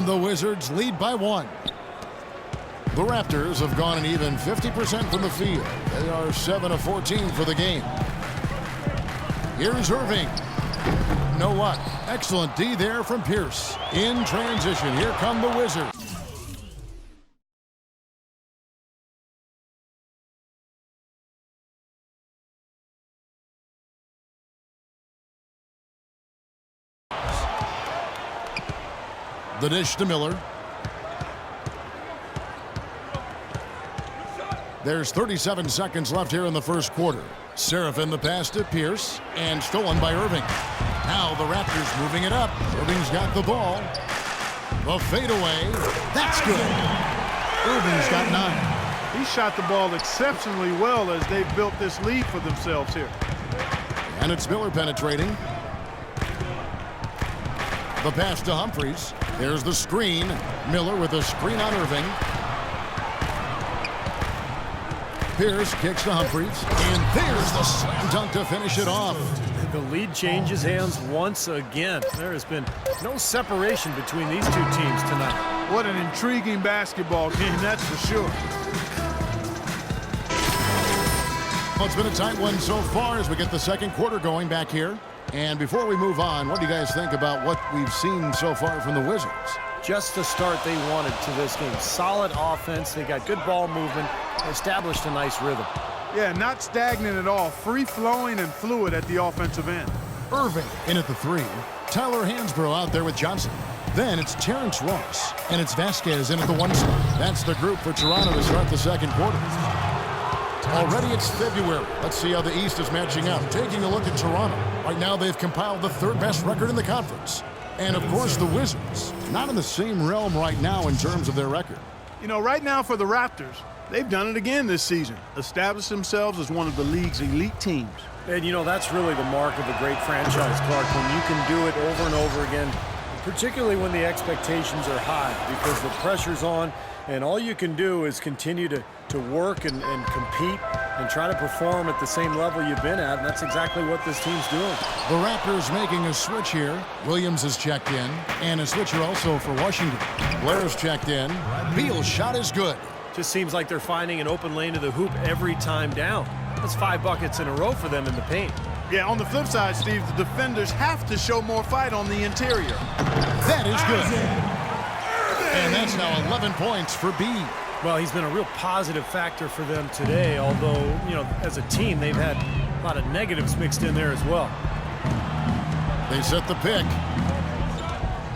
The Wizards lead by 1. The Raptors have gone an even 50% from the field. They are 7 of 14 for the game. Here's Irving. Know what? Excellent D there from Pierce. In transition, here come the Wizards. The dish to Miller. There's 37 seconds left here in the first quarter. Seraphin the pass to Pierce, and stolen by Irving. Now the Raptors moving it up. Irving's got the ball. The fadeaway. That's good. Irving's got 9. He shot the ball exceptionally well as they've built this lead for themselves here. And it's Miller penetrating. The pass to Humphries. There's the screen. Miller with a screen on Irving. Pierce kicks to Humphries. And there's the slam dunk to finish it off. The lead changes hands once again. There has been no separation between these two teams tonight. What an intriguing basketball game, that's for sure. Well, it's been a tight one so far as we get the second quarter going back here. And before we move on, what do you guys think about what we've seen so far from the Wizards? Just the start they wanted to this game. Solid offense. They got good ball movement. Established a nice rhythm. Yeah, not stagnant at all. Free-flowing and fluid at the offensive end. Irving in at the 3. Tyler Hansbrough out there with Johnson. Then it's Terrence Ross. And it's Vasquez in at the 1 spot. That's the group for Toronto to start the second quarter. Already it's February. Let's see how the East is matching up. Taking a look at Toronto. Right now they've compiled the 3rd best record in the conference. And of course the Wizards. Not in the same realm right now in terms of their record. You know, right now for the Raptors, they've done it again this season. Established themselves as one of the league's elite teams. And, you know, that's really the mark of a great franchise, Clark, when you can do it over and over again, particularly when the expectations are high because the pressure's on, and all you can do is continue to work and compete and try to perform at the same level you've been at, and that's exactly what this team's doing. The Raptors making a switch here. Williams is checked in, and a switcher also for Washington. Blair's checked in. Beal's shot is good. Just seems like they're finding an open lane to the hoop every time down. That's 5 buckets in a row for them in the paint. Yeah, on the flip side, Steve, the defenders have to show more fight on the interior. That is good. And that's now 11 points for B. Well, he's been a real positive factor for them today, although, you know, as a team, they've had a lot of negatives mixed in there as well. They set the pick.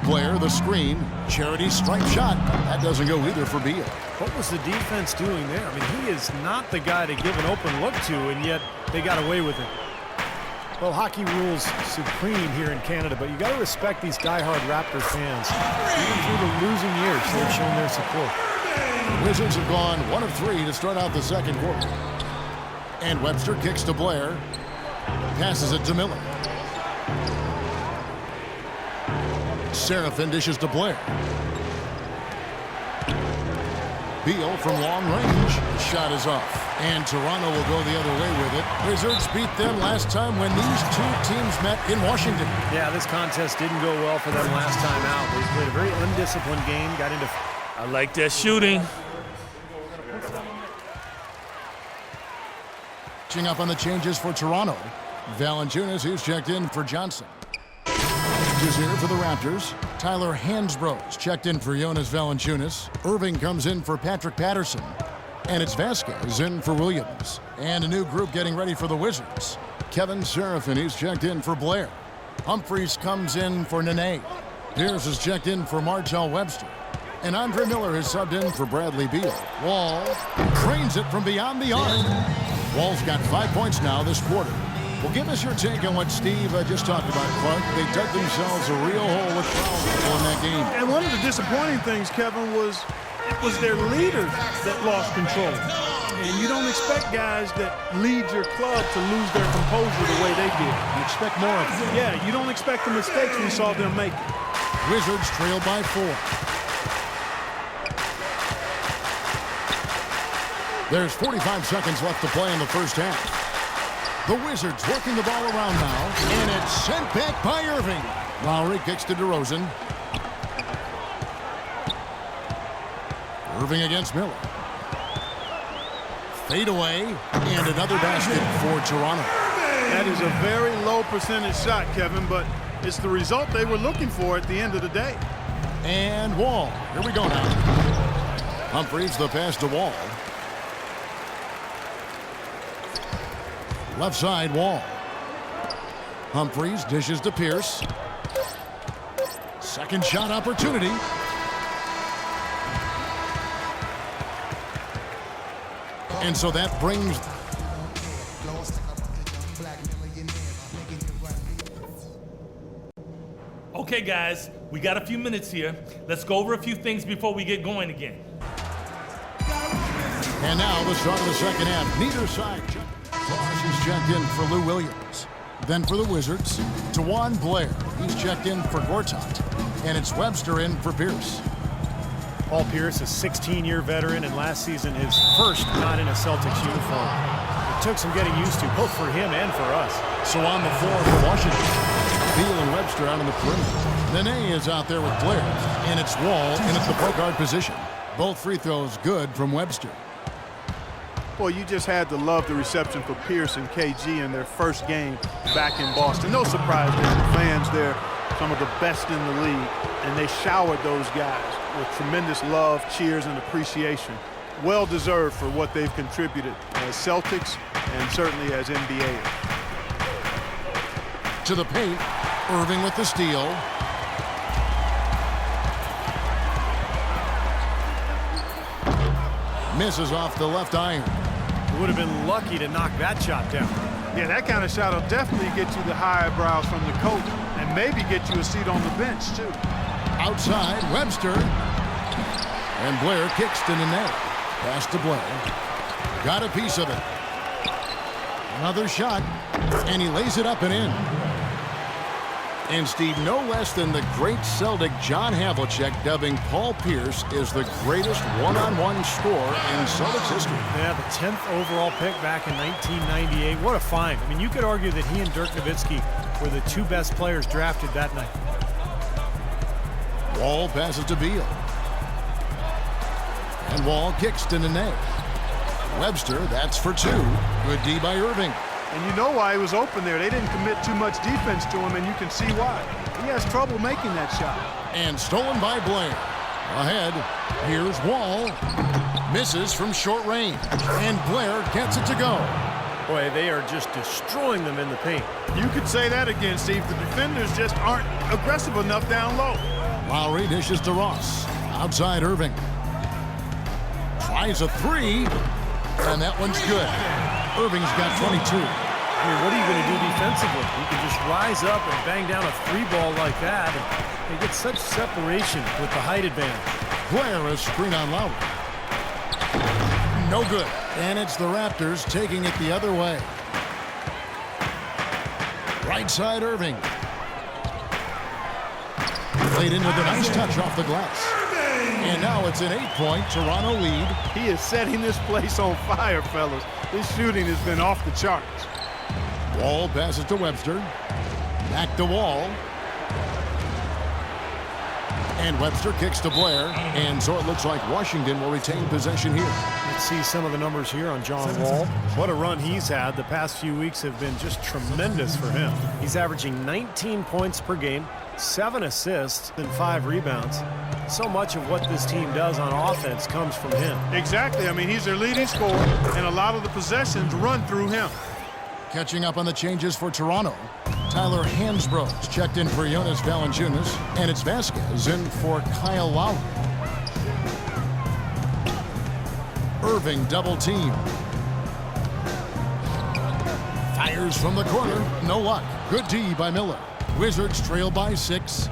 Blair, the screen. Charity stripe shot. That doesn't go either for Beal. What was the defense doing there? I mean, he is not the guy to give an open look to, and yet they got away with it. Well, hockey rules supreme here in Canada, but you got to respect these diehard Raptors fans. Even through the losing years, they've shown their support. The Wizards have gone 1 of 3 to start out the second quarter. And Webster kicks to Blair. Passes it to Miller. Seraphin dishes to Blair. Beal from long range. The shot is off. And Toronto will go the other way with it. Wizards beat them last time when these two teams met in Washington. Yeah, this contest didn't go well for them last time out. They played a very undisciplined game, got into... I like that shooting. Catching up on the changes for Toronto. Valanciunas, who's checked in for Johnson. Is here for the Raptors. Tyler Hansbrough's checked in for Jonas Valanciunas. Irving comes in for Patrick Patterson. And it's Vasquez in for Williams. And a new group getting ready for the Wizards. Kevin Seraphin, he's checked in for Blair. Humphries comes in for Nene. Pierce is checked in for Martell Webster. And Andre Miller is subbed in for Bradley Beal. Wall trains it from beyond the arc. Wall's got 5 points now this quarter. Well, give us your take on what Steve just talked about, Clark. They dug themselves a real hole with fouls in that game. And one of the disappointing things, Kevin, was it was their leaders that lost control. And you don't expect guys that lead your club to lose their composure the way they did. You expect more of them. Yeah, you don't expect the mistakes we saw them make. Wizards trail by 4. There's 45 seconds left to play in the first half. The Wizards working the ball around now, and it's sent back by Irving. Lowry kicks to DeRozan. Irving against Miller. Fade away, and another basket for Toronto. That is a very low percentage shot, Kevin, but it's the result they were looking for at the end of the day. And Wall. Here we go now. Humphries the pass to Wall. Left side, Wall. Humphries dishes to Pierce. Second shot opportunity. And so that brings... Okay, guys, we got a few minutes here. Let's go over a few things before we get going again. And now the start of the second half. Neither side. Frost is checked in for Lou Williams. Then for the Wizards, Tawan Blair. He's checked in for Gortat. And it's Webster in for Pierce. Paul Pierce, a 16-year veteran, and last season his first not in a Celtics uniform. It took some getting used to, both for him and for us. So on the floor for Washington, Beal and Webster out on the perimeter. Nene is out there with Blair, and it's Wall in at the point guard position. Both free throws good from Webster. Boy, you just had to love the reception for Pierce and KG in their first game back in Boston. No surprise there. The fans there, some of the best in the league, and they showered those guys with tremendous love, cheers, and appreciation. Well deserved for what they've contributed as Celtics and certainly as NBAers. To the paint, Irving with the steal. Misses off the left iron. Would have been lucky to knock that shot down. Yeah, that kind of shot will definitely get you the high eyebrows from the coach and maybe get you a seat on the bench, too. Outside, Webster. And Blair kicks to Nene. Pass to Blair. Got a piece of it. Another shot. And he lays it up and in. And Steve, no less than the great Celtic John Havlicek dubbing Paul Pierce as the greatest one-on-one scorer in Celtics history. Yeah, the 10th overall pick back in 1998. What a find. I mean, you could argue that he and Dirk Nowitzki were the two best players drafted that night. Wall passes to Beal. And Wall kicks to Nene. Webster, that's for two. Good D by Irving. And you know why he was open there. They didn't commit too much defense to him, and you can see why. He has trouble making that shot. And stolen by Blair. Ahead, here's Wall. Misses from short range. And Blair gets it to go. Boy, they are just destroying them in the paint. You could say that again, Steve. The defenders just aren't aggressive enough down low. Lowry dishes to Ross. Outside Irving. Tries a three. And that one's good. Irving's got 22. I mean, what are you going to do defensively? You can just rise up and bang down a three ball like that. And they get such separation with the height advantage. Blair is screen on Lowry. No good. And it's the Raptors taking it the other way. Right side Irving. Played in with a nice touch off the glass. And now it's an 8-point Toronto lead. He is setting this place on fire, fellas. His shooting has been off the charts. Wall passes to Webster. Back to Wall. And Webster kicks to Blair. And so it looks like Washington will retain possession here. Let's see some of the numbers here on John Wall. What a run he's had. The past few weeks have been just tremendous for him. He's averaging 19 points per game, 7 assists, and 5 rebounds. So much of what this team does on offense comes from him. Exactly. I mean, he's their leading scorer, and a lot of the possessions run through him. Catching up on the changes for Toronto. Tyler Hansbrough's checked in for Jonas Valanciunas, and it's Vasquez in for Kyle Lowry. Irving double team. Fires from the corner. No luck. Good D by Miller. Wizards trail by 6.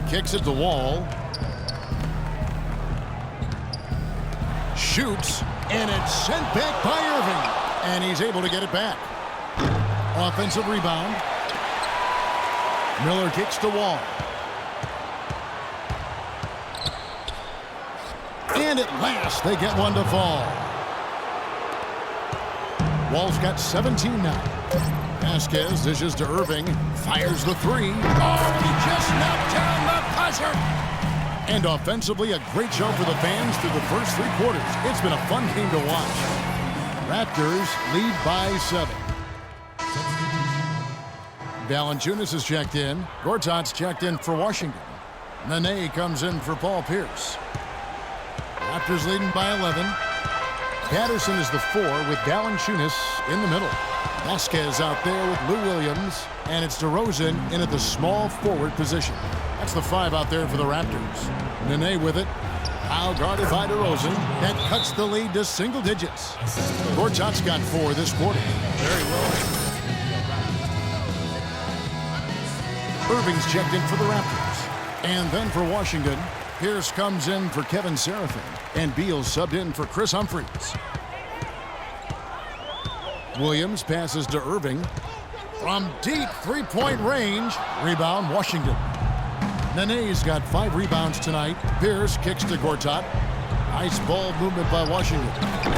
Kicks it to Wall. Shoots, and it's sent back by Irving. And he's able to get it back. Offensive rebound. Miller kicks to Wall. And at last, they get one to fall. Wall's got 17 now. Vasquez dishes to Irving. Fires the three. Oh, he just knocked down the buzzer. And offensively, a great show for the fans through the first 3 quarters. It's been a fun game to watch. Raptors lead by 7. Valanciunas is checked in. Gortat's checked in for Washington. Nene comes in for Paul Pierce. Raptors leading by 11. Patterson is the 4 with Valanciunas in the middle. Vasquez out there with Lou Williams. And it's DeRozan in at the small forward position. That's the 5 out there for the Raptors. Nene with it. Now guarded by DeRozan. That cuts the lead to single digits. Gortat's got 4 this quarter. Very well. Irving's checked in for the Raptors. And then for Washington, Pierce comes in for Kevin Seraphin. And Beal's subbed in for Chris Humphries. Williams passes to Irving. From deep three-point range. Rebound, Washington. Nene's got 5 rebounds tonight. Pierce kicks to Gortat. Nice ball movement by Washington.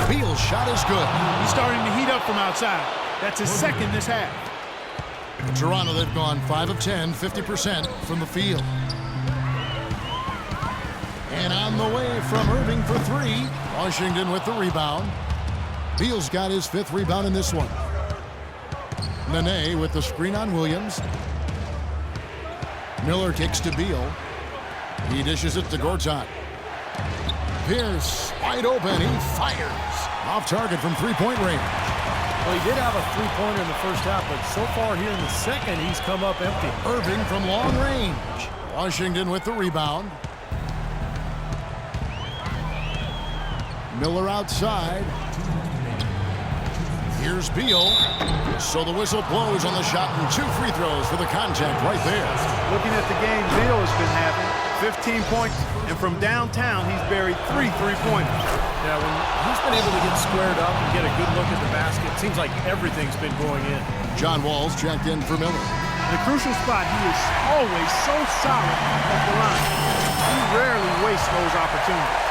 Beal's shot is good. He's starting to heat up from outside. That's his second this half. In Toronto, they've gone 5 of 10, 50% from the field. And on the way from Irving for 3. Washington with the rebound. Beal's got his 5th rebound in this one. Nene with the screen on Williams. Miller kicks to Beal. He dishes it to Gortat. Pierce wide open. He fires. Off target from three-point range. Well, he did have a 3-pointer in the first half, but so far here in the second, he's come up empty. Irving from long range. Washington with the rebound. Miller outside. Here's Beal. So the whistle blows on the shot and 2 free throws for the contact right there. Looking at the game Beal has been having, 15 points, and from downtown he's buried 3 three-pointers. Yeah, when he's been able to get squared up and get a good look at the basket, it seems like everything's been going in. John Wall's checked in for Miller. In a crucial spot, he is always so solid at the line. He rarely wastes those opportunities.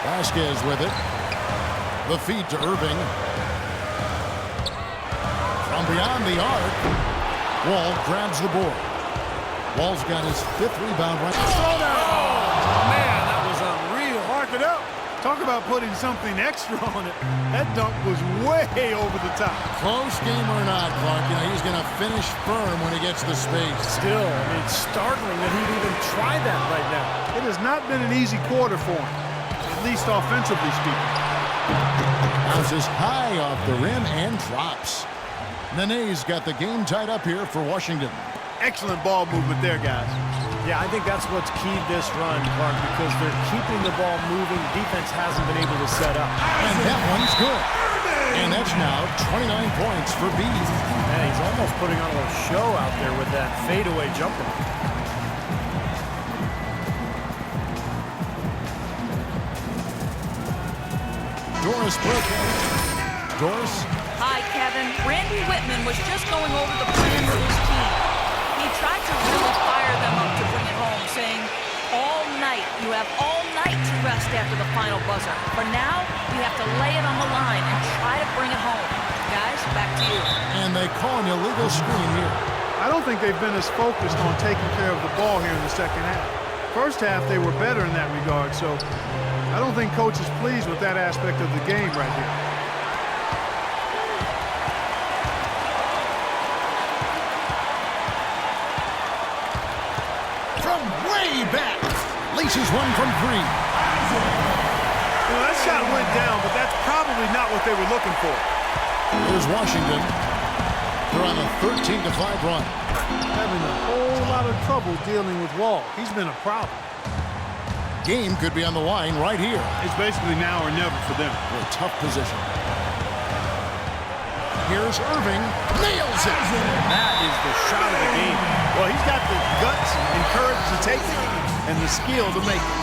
Vasquez with it. The feed to Irving. From beyond the arc, Wall grabs the board. Wall's got his 5th rebound right now. Oh, man, that was unreal. Mark it up. Talk about putting something extra on it. That dunk was way over the top. Close game or not, Clark, he's going to finish firm when he gets the space. Still, I mean, it's startling that he'd even try that right now. It has not been an easy quarter for him, at least offensively speaking. Bounces high off the rim and drops. Nene's got the game tied up here for Washington. Excellent ball movement there, guys. Yeah, I think that's what's keyed this run, Clark, because they're keeping the ball moving. Defense hasn't been able to set up. And that one's good. And that's now 29 points for Beal. Man, he's almost putting on a little show out there with that fadeaway jumper. Doris Burke. Doris. Hi, Kevin. Randy Whitman was just going over the plan with his team. He tried to really fire them up to bring it home, saying, all night, you have all night to rest after the final buzzer. For now, we have to lay it on the line and try to bring it home. Guys, back to you. And they call an illegal screen here. I don't think they've been as focused on taking care of the ball here in the second half. First half, they were better in that regard, so I don't think Coach is pleased with that aspect of the game right here. From way back. Laces one from 3. That shot went down, but that's probably not what they were looking for. Here's Washington. They're on a 13-5 run. Having a whole lot of trouble dealing with Wall. He's been a problem. Game could be on the line right here. It's basically now or never for them. A tough position. Here's Irving. Nails it. That is the shot of the game. Well, he's got the guts and courage to take it and the skill to make it.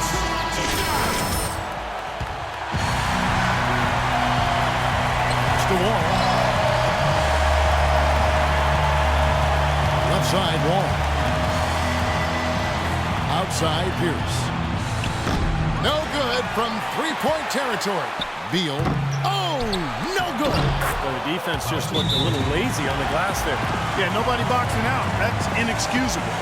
It's the Wall. Left side, Wall. Outside, Pierce. No good from three-point territory. Beal. Oh, no good. Well, the defense just looked a little lazy on the glass there. Yeah, nobody boxing out. That's inexcusable.